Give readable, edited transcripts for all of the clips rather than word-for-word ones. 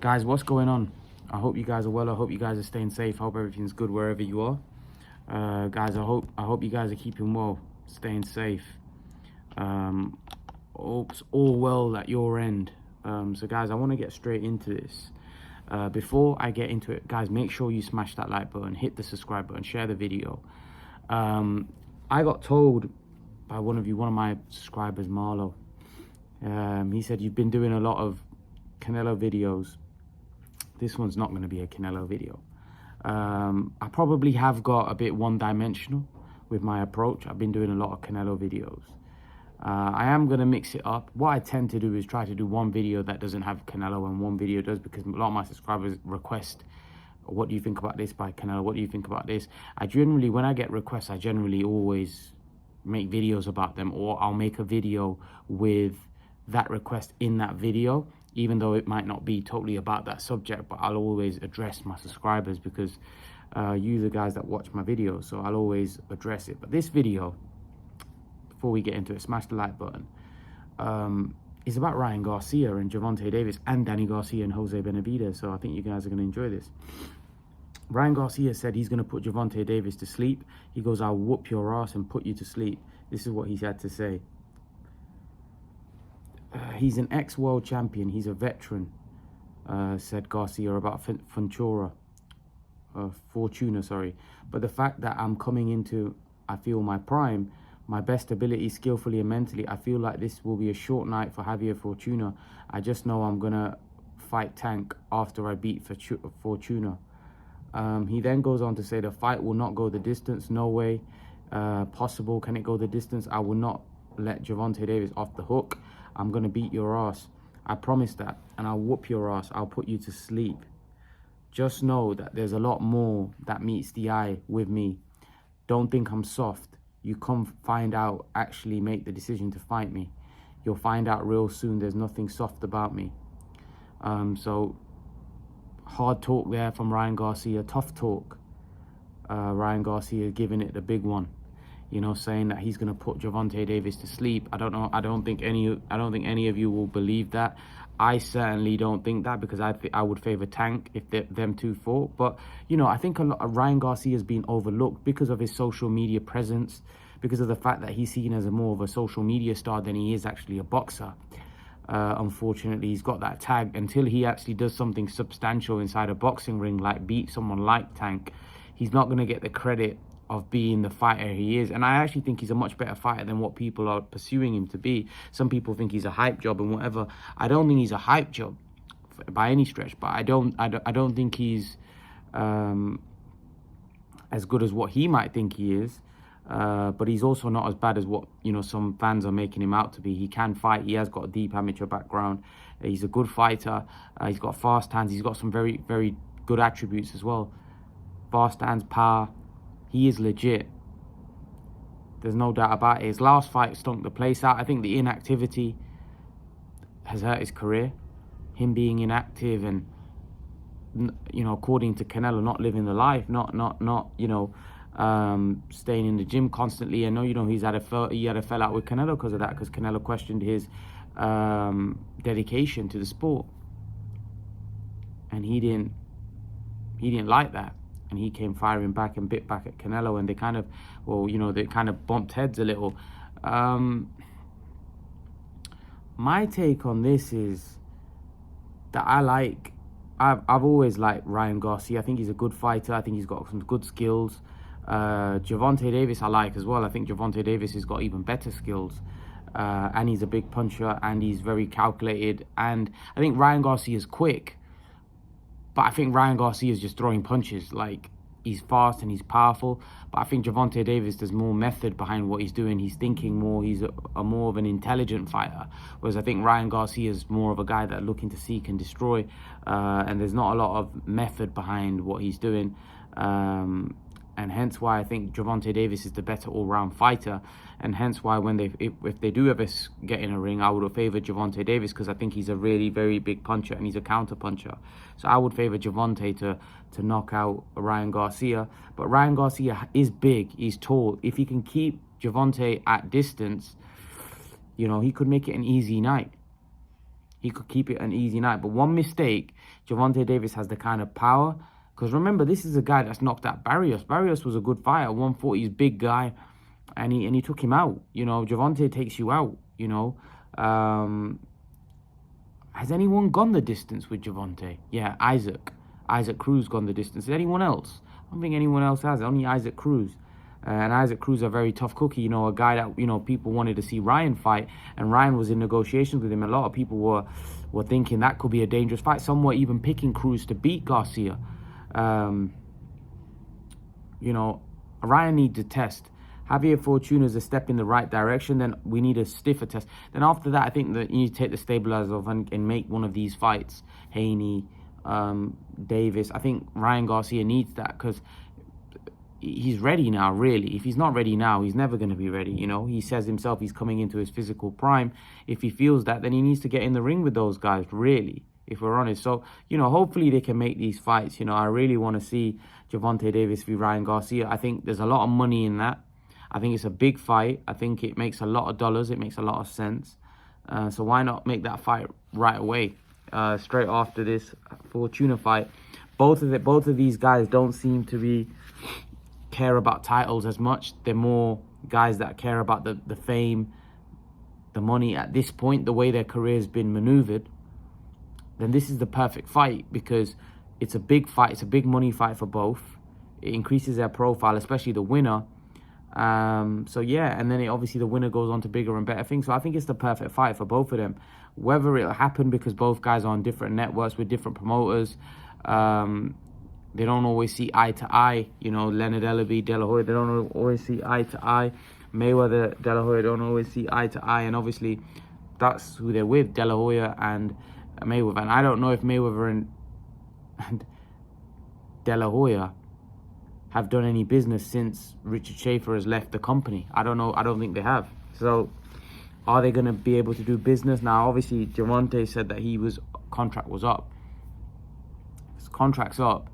Guys, what's going on? I hope you guys are well. I hope you guys are staying safe. I hope everything's good wherever you are. Guys, I hope you guys are keeping well, staying safe. Hopes all well at your end. So guys, I want to get straight into this. Before I get into it, guys, make sure you smash that like button, hit the subscribe button, share the video. I got told by one of my subscribers, Marlo. He said, you've been doing a lot of Canelo videos. This one's not going to be a Canelo video. I probably have got a bit one-dimensional with my approach. I've been doing a lot of Canelo videos. I am going to mix it up. What I tend to do is try to do one video that doesn't have Canelo and one video does, because a lot of my subscribers request, what do you think about this by Canelo? What do you think about this? When I get requests, I generally always make videos about them, or I'll make a video with that request in that video, even though it might not be totally about that subject, but I'll always address my subscribers because you the guys that watch my videos, so I'll always address it. But this video, before we get into it, smash the like button, is about Ryan Garcia and Gervonta Davis and Danny Garcia and Jose Benavidez, so I think you guys are going to enjoy this. Ryan Garcia said he's going to put Gervonta Davis to sleep. He goes, I'll whoop your ass and put you to sleep. This is what he's had to say. He's an ex-world champion. He's a veteran, said Garcia about Fortuna, sorry. But the fact that I'm coming into, I feel, my prime, my best ability, skillfully and mentally, I feel like this will be a short night for Javier Fortuna. I just know I'm going to fight Tank after I beat Fortuna. He then goes on to say the fight will not go the distance. No way possible can it go the distance. I will not let Gervonta Davis off the hook. I'm going to beat your ass. I promise that. And I'll whoop your ass. I'll put you to sleep. Just know that there's a lot more that meets the eye with me. Don't think I'm soft. You come find out, actually make the decision to fight me. You'll find out real soon there's nothing soft about me. So hard talk there from Ryan Garcia. Tough talk. Ryan Garcia giving it the big one. You know, saying that he's going to put Gervonta Davis to sleep. I don't know. I don't think any of you will believe that. I certainly don't think that, because I would favor Tank if them two fought. But you know, I think Ryan Garcia has been overlooked because of his social media presence, because of the fact that he's seen as more of a social media star than he is actually a boxer. Unfortunately, he's got that tag. Until he actually does something substantial inside a boxing ring, like beat someone like Tank, he's not going to get the credit of being the fighter he is. And I actually think he's a much better fighter than what people are pursuing him to be. Some people think he's a hype job and whatever. I don't think he's a hype job by any stretch, but I don't think he's as good as what he might think he is. But he's also not as bad as what, you know, some fans are making him out to be. He can fight. He has got a deep amateur background. He's a good fighter. He's got fast hands. He's got some very, very good attributes as well. Fast hands, power. He is legit. There's no doubt about it. His last fight stunk the place out. I think the inactivity has hurt his career. Him being inactive and, you know, according to Canelo, not living the life, not you know, staying in the gym constantly. I know, you know, he had a fallout with Canelo because of that, because Canelo questioned his dedication to the sport, and he didn't like that. And he came firing back and bit back at Canelo, and they kind of, well, you know, they kind of bumped heads a little. My take on this is that I've always liked Ryan Garcia. I think he's a good fighter. I think he's got some good skills. Gervonta Davis I like as well. I think Gervonta Davis has got even better skills. And he's a big puncher, and he's very calculated. And I think Ryan Garcia is quick. But I think Ryan Garcia is just throwing punches. Like, he's fast and he's powerful. But I think Gervonta Davis, there's more method behind what he's doing. He's thinking more. He's a more of an intelligent fighter. Whereas I think Ryan Garcia is more of a guy that's looking to seek and destroy. And there's not a lot of method behind what he's doing. And hence why I think Gervonta Davis is the better all-round fighter. And hence why when if they do ever get in a ring, I would have favoured Gervonta Davis, because I think he's a really very big puncher and he's a counter puncher. So I would favour Gervonta to knock out Ryan Garcia. But Ryan Garcia is big, he's tall. If he can keep Gervonta at distance, you know, he could make it an easy night. he could keep it an easy night. But one mistake, Gervonta Davis has the kind of power. Because remember, this is a guy that's knocked out Barrios. Barrios was a good fighter, 140, he's a big guy, and he took him out. You know, Gervonta takes you out, you know. Has anyone gone the distance with Gervonta? Yeah, Isaac Cruz gone the distance. Is anyone else? I don't think anyone else has. Only Isaac Cruz. And Isaac Cruz a very tough cookie, you know, a guy that, you know, people wanted to see Ryan fight, and Ryan was in negotiations with him. A lot of people were thinking that could be a dangerous fight. Some were even picking Cruz to beat Garcia. You know, Ryan needs a test. Javier Fortuna is a step in the right direction. Then we need a stiffer test. Then after that, I think that you need to take the stabilizer off and make one of these fights. Haney, Davis. I think Ryan Garcia needs that, because he's ready now, really. If he's not ready now, he's never going to be ready, you know. He says himself he's coming into his physical prime. If he feels that, then he needs to get in the ring with those guys, really, if we're honest. So, you know, hopefully they can make these fights. You know, I really want to see Gervonta Davis v. Ryan Garcia. I think there's a lot of money in that. I think it's a big fight. I think it makes a lot of dollars. It makes a lot of sense. So why not make that fight right away, straight after this Fortuna fight? Both of these guys don't seem to care about titles as much. They're more guys that care about the fame, the money at this point, the way their career's been maneuvered. Then this is the perfect fight, because it's a big fight. It's a big money fight for both. It increases their profile, especially the winner. So yeah, and then obviously the winner goes on to bigger and better things. So I think it's the perfect fight for both of them. Whether it'll happen, because both guys are on different networks with different promoters, they don't always see eye to eye. You know, Leonard Ellaby, De La Hoya, they don't always see eye to eye. Mayweather, De La Hoya don't always see eye to eye. And obviously that's who they're with, De La Hoya and Mayweather. And I don't know if Mayweather and De La Hoya have done any business since Richard Schaefer has left the company. I don't know. I don't think they have. So are they going to be able to do business? Now, obviously, Gervonta said that his contract was up. His contract's up.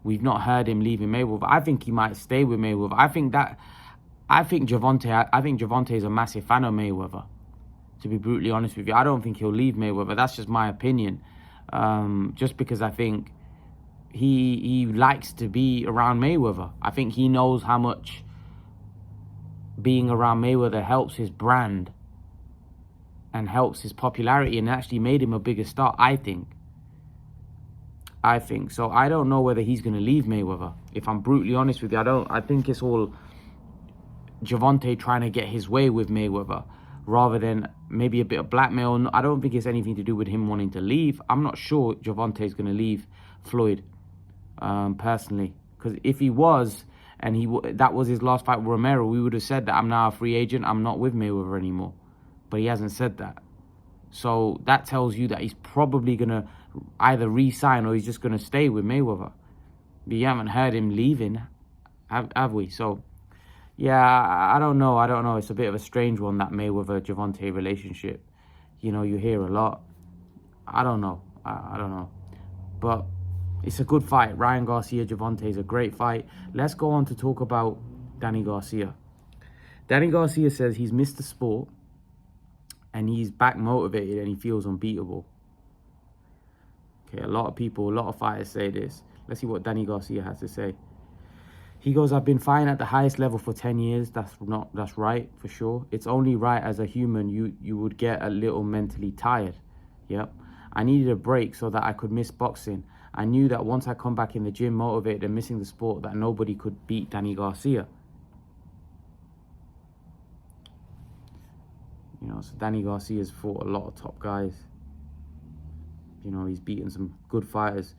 We've not heard him leaving Mayweather. I think he might stay with Mayweather. I think Gervonta is a massive fan of Mayweather, to be brutally honest with you. I don't think he'll leave Mayweather. That's just my opinion. Just because I think he likes to be around Mayweather. I think he knows how much being around Mayweather helps his brand and helps his popularity, and actually made him a bigger star, I think. So I don't know whether he's going to leave Mayweather. If I'm brutally honest with you, I think it's all Gervonta trying to get his way with Mayweather, rather than maybe a bit of blackmail. I don't think it's anything to do with him wanting to leave. I'm not sure Gervonta is going to leave Floyd, personally, because if he was, and that was his last fight with Romero, we would have said that I'm now a free agent, I'm not with Mayweather anymore. But he hasn't said that. So that tells you that he's probably going to either re-sign or he's just going to stay with Mayweather. But you haven't heard him leaving, have we? So, yeah, I don't know. It's a bit of a strange one, that Mayweather-Gervonta relationship. You know, you hear a lot. I don't know. I don't know. But it's a good fight. Ryan Garcia, Gervonta is a great fight. Let's go on to talk about Danny Garcia. Danny Garcia says he's missed the sport and he's back motivated and he feels unbeatable. Okay, a lot of fighters say this. Let's see what Danny Garcia has to say. He goes, I've been fighting at the highest level for 10 years. That's right, for sure. It's only right as a human you would get a little mentally tired. Yep. I needed a break so that I could miss boxing. I knew that once I come back in the gym motivated and missing the sport, that nobody could beat Danny Garcia. You know, so Danny Garcia's fought a lot of top guys. You know, he's beaten some good fighters.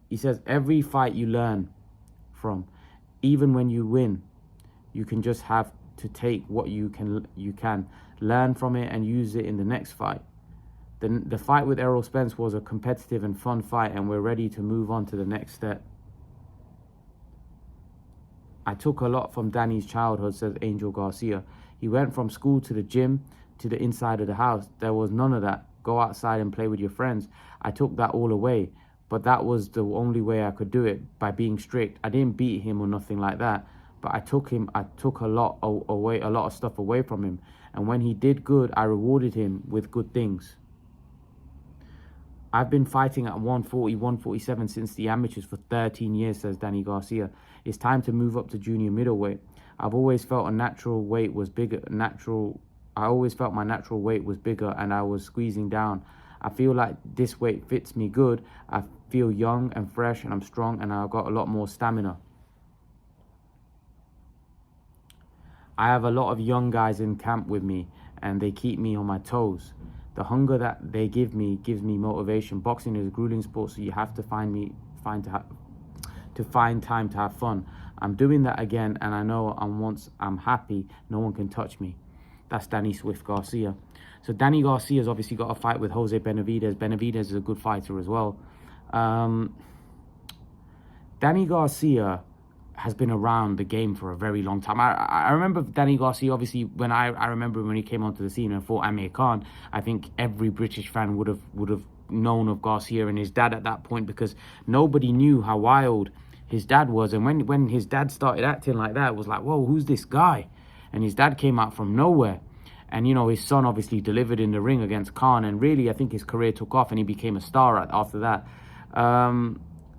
He says, every fight you learn from, even when you win, you can just have to take what you can learn from it and use it in the next fight. The fight with Errol Spence was a competitive and fun fight, and we're ready to move on to the next step. I took a lot from Danny's childhood, says Angel Garcia. He went from school to the gym to the inside of the house. There was none of that. Go outside and play with your friends. I took that all away, but that was the only way I could do it, by being strict. I didn't beat him or nothing like that, but I took a lot of stuff away from him. And when he did good, I rewarded him with good things. I've been fighting at 140, 147 since the amateurs for 13 years, says Danny Garcia. It's time to move up to junior middleweight. I've always felt a natural weight was bigger. I always felt my natural weight was bigger and I was squeezing down. I feel like this weight fits me good. I feel young and fresh and I'm strong and I've got a lot more stamina. I have a lot of young guys in camp with me and they keep me on my toes. The hunger that they give me gives me motivation. Boxing is a grueling sport, so you have to find time to have fun. I'm doing that again, and I know once I'm happy, no one can touch me. That's Danny Swift Garcia. So Danny Garcia's obviously got a fight with Jose Benavidez. Benavidez is a good fighter as well. Danny Garcia has been around the game for a very long time. I remember Danny Garcia, obviously, when I remember when he came onto the scene and fought Amir Khan. I think every British fan would have known of Garcia and his dad at that point, because nobody knew how wild his dad was. And when his dad started acting like that, it was like, whoa, who's this guy? And his dad came out from nowhere. And, you know, his son obviously delivered in the ring against Khan. And really, I think his career took off and he became a star after that.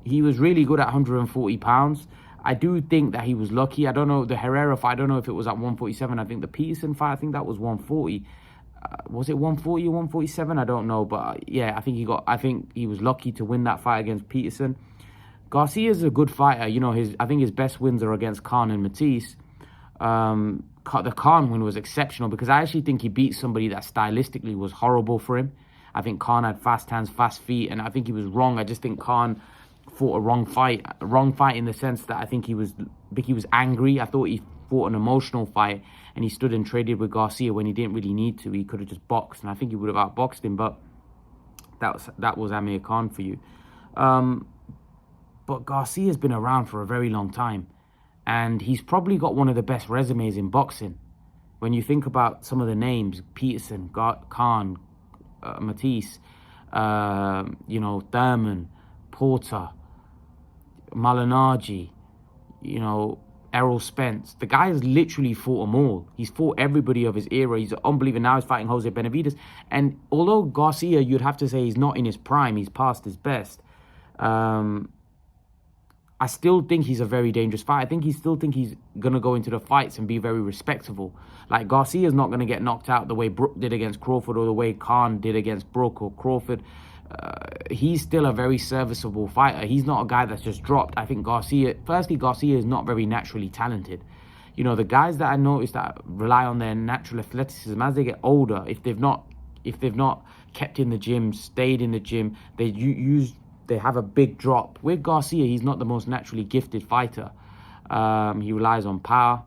He was really good at 140 pounds. I do think that he was lucky. I don't know, the Herrera fight, I don't know if it was at 147. I think the Peterson fight, I think that was 140. Was it 140 or 147? I don't know. But yeah, I think he was lucky to win that fight against Peterson. Garcia's a good fighter. You know, I think his best wins are against Khan and Matisse. The Khan win was exceptional because I actually think he beat somebody that stylistically was horrible for him. I think Khan had fast hands, fast feet, and I think he was wrong. I just think Khan fought a wrong fight in the sense that I think he was angry. I thought he fought an emotional fight and he stood and traded with Garcia when he didn't really need to. He could have just boxed, and I think he would have outboxed him, but that was Amir Khan for you. But Garcia's been around for a very long time, and he's probably got one of the best resumes in boxing. When you think about some of the names, Peterson, Khan, Matisse, you know, Thurman, Porter, Malignaggi, you know, Errol Spence. The guy has literally fought them all. He's fought everybody of his era. He's unbelievable. Now he's fighting Jose Benavidez. And although Garcia, you'd have to say he's not in his prime, he's past his best, I still think he's a very dangerous fighter. I still think he's going to go into the fights and be very respectable. Like, Garcia's not going to get knocked out the way Brook did against Crawford or the way Khan did against Brook or Crawford. He's still a very serviceable fighter. He's not a guy that's just dropped. I think Garcia is not very naturally talented. You know, the guys that I noticed that rely on their natural athleticism as they get older, if they've not kept in the gym, stayed in the gym, they have a big drop. With Garcia, he's not the most naturally gifted fighter. He relies on power.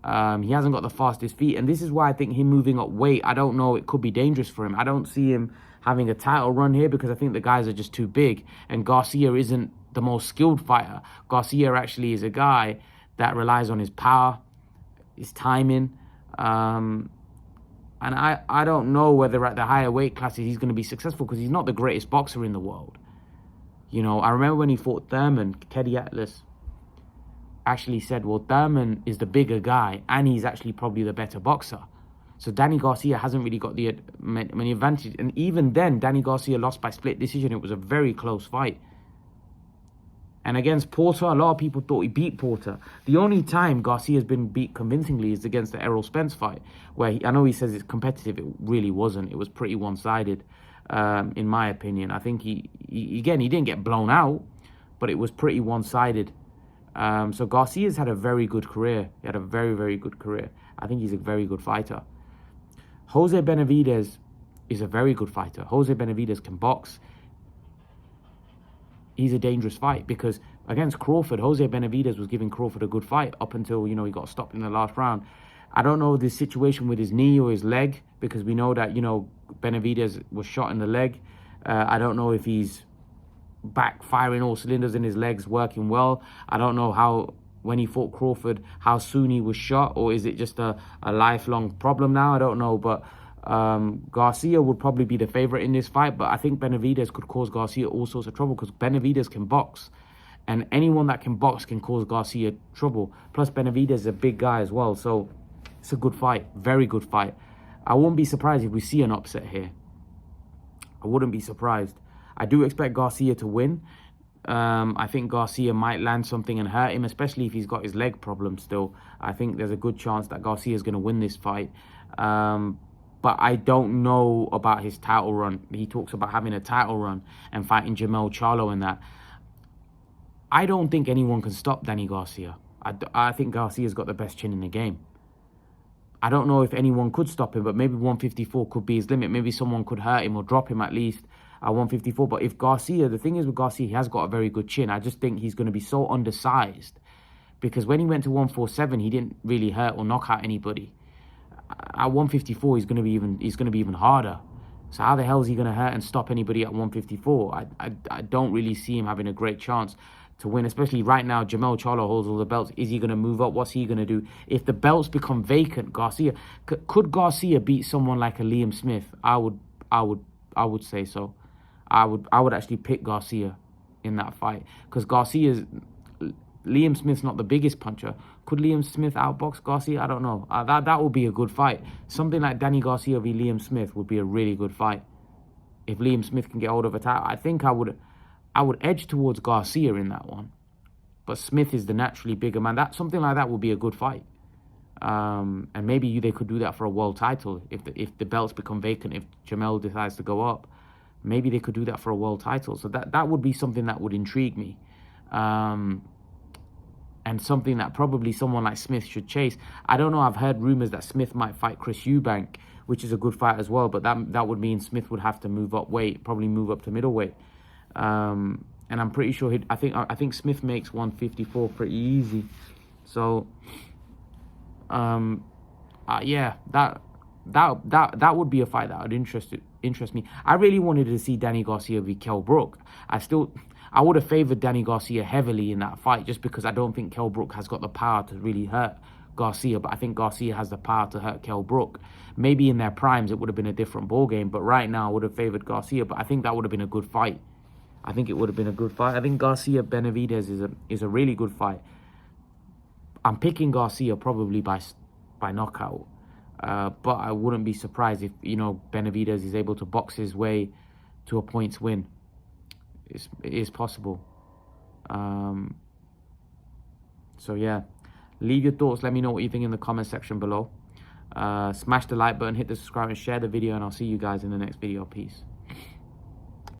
He hasn't got the fastest feet. And this is why I think him moving up weight, I don't know, it could be dangerous for him. I don't see him having a title run here because I think the guys are just too big. And Garcia isn't the most skilled fighter. Garcia actually is a guy that relies on his power, his timing. And I don't know whether at the higher weight classes he's going to be successful because he's not the greatest boxer in the world. You know, I remember when he fought Thurman, Teddy Atlas actually said, well, Thurman is the bigger guy and he's actually probably the better boxer. So Danny Garcia hasn't really got the many advantage. And even then, Danny Garcia lost by split decision. It was a very close fight. And against Porter, a lot of people thought he beat Porter. The only time Garcia's been beat convincingly is against the Errol Spence fight, where I know he says it's competitive. It really wasn't. It was pretty one-sided. In my opinion, I think he didn't get blown out, but it was pretty one-sided. So Garcia's had a very good career. He had a very, very good career. I think he's a very good fighter. Jose Benavidez is a very good fighter. Jose Benavidez can box. He's a dangerous fight because against Crawford, Jose Benavidez was giving Crawford a good fight up until, you know, he got stopped in the last round. I don't know the situation with his knee or his leg because we know that, you know, Benavidez was shot in the leg. I don't know if he's back firing all cylinders in his legs, working well. I don't know how, when he fought Crawford, how soon he was shot, or is it just a lifelong problem now? I don't know, but Garcia would probably be the favorite in this fight, but I think Benavidez could cause Garcia all sorts of trouble because Benavidez can box. And anyone that can box can cause Garcia trouble. Plus, Benavidez is a big guy as well, so it's a good fight, very good fight. I wouldn't be surprised if we see an upset here. I wouldn't be surprised. I do expect Garcia to win. I think Garcia might land something and hurt him, especially if he's got his leg problem still. I think there's a good chance that Garcia is going to win this fight. But I don't know about his title run. He talks about having a title run and fighting Jermell Charlo and that. I don't think anyone can stop Danny Garcia. I think Garcia's got the best chin in the game. I don't know if anyone could stop him, but maybe 154 could be his limit. Maybe someone could hurt him or drop him at least at 154. But if Garcia, the thing is with Garcia, he has got a very good chin. I just think he's going to be so undersized, because when he went to 147, he didn't really hurt or knock out anybody. At 154, he's going to be even harder. So how the hell is he going to hurt and stop anybody at 154? I don't really see him having a great chance to win, especially right now. Jermell Charlo holds all the belts. Is he going to move up? What's he going to do? If the belts become vacant, Garcia could Garcia beat someone like a Liam Smith? I would say so. I would actually pick Garcia in that fight, because Liam Smith's not the biggest puncher. Could Liam Smith outbox Garcia? I don't know. That would be a good fight. Something like Danny Garcia v Liam Smith would be a really good fight. If Liam Smith can get hold of a title, I think I would edge towards Garcia in that one. But Smith is the naturally bigger man. Something like that would be a good fight. And maybe they could do that for a world title. If the belts become vacant, if Jermell decides to go up, maybe they could do that for a world title. So that would be something that would intrigue me. And something that probably someone like Smith should chase. I don't know, I've heard rumors that Smith might fight Chris Eubank, which is a good fight as well, but that would mean Smith would have to move up weight, probably move up to middleweight. And I'm pretty sure I think Smith makes 154 pretty easy. So yeah, that would be a fight that would interest me. I really wanted to see Danny Garcia v Kell Brook. I would have favored Danny Garcia heavily in that fight, just because I don't think Kell Brook has got the power to really hurt Garcia, but I think Garcia has the power to hurt Kell Brook. Maybe in their primes it would have been a different ball game, but right now I would have favored Garcia. But I think that would have been a good fight. I think it would have been a good fight. I think Garcia Benavidez is a really good fight. I'm picking Garcia probably by knockout, but I wouldn't be surprised if Benavidez is able to box his way to a points win. It is possible. So yeah, leave your thoughts. Let me know what you think in the comment section below. Smash the like button, hit the subscribe and share the video, and I'll see you guys in the next video. Peace.